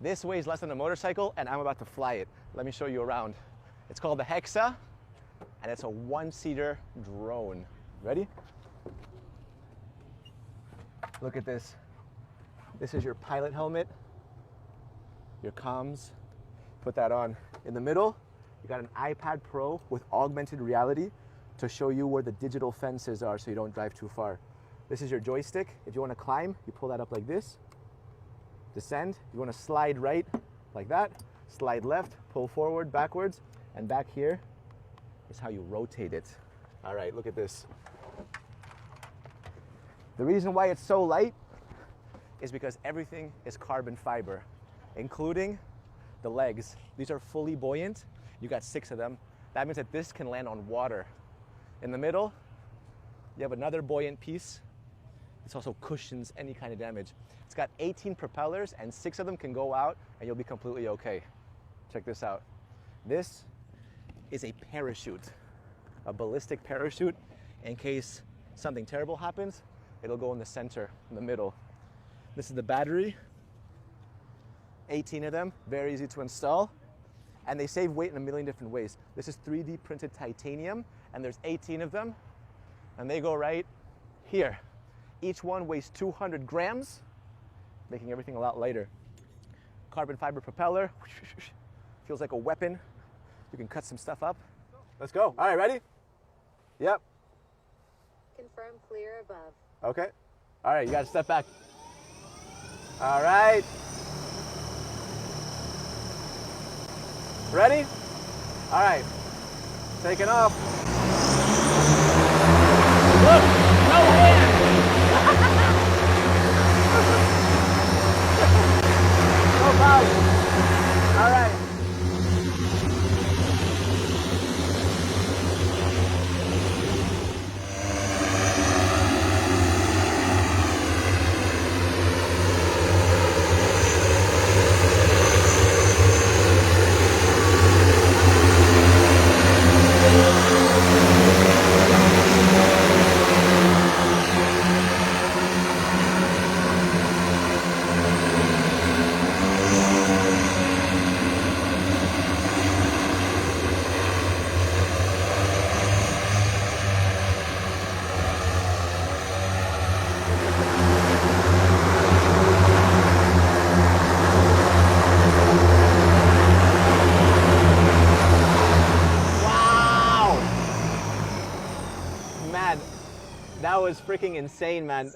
This weighs less than a motorcycle, and I'm about to fly it. Let me show you around. It's called the Hexa, and it's a one-seater drone. Ready? Look at this. This is your pilot helmet, your comms. Put that on. In the middle, you got an iPad Pro with augmented reality to show you where the digital fences are so you don't drive too far. This is your joystick. If you want to climb, you pull that up like this. Descend. You want to slide right like that. Slide left, pull forward, backwards, and back here is how you rotate it. All right, look at this. The reason why it's so light is because everything is carbon fiber, including the legs. These are fully buoyant. You got 6 of them. That means that this can land on water. In the middle, you have another buoyant piece. This also cushions any kind of damage. It's got 18 propellers, and 6 of them can go out, and you'll be completely okay. Check this out. This is a parachute, a ballistic parachute. In case something terrible happens, it'll go in the center, in the middle. This is the battery. 18 of them, very easy to install. And they save weight in a million different ways. This is 3D printed titanium, and there's 18 of them, and they go right here. Each one weighs 200 grams, making everything a lot lighter. Carbon fiber propeller, feels like a weapon. You can cut some stuff up. Let's go. All right, ready? Yep. Confirm clear above. Okay. All right, you gotta step back. All right. Ready? All right. Taking off. Look, no hand. No problem. All right. That was freaking insane, man.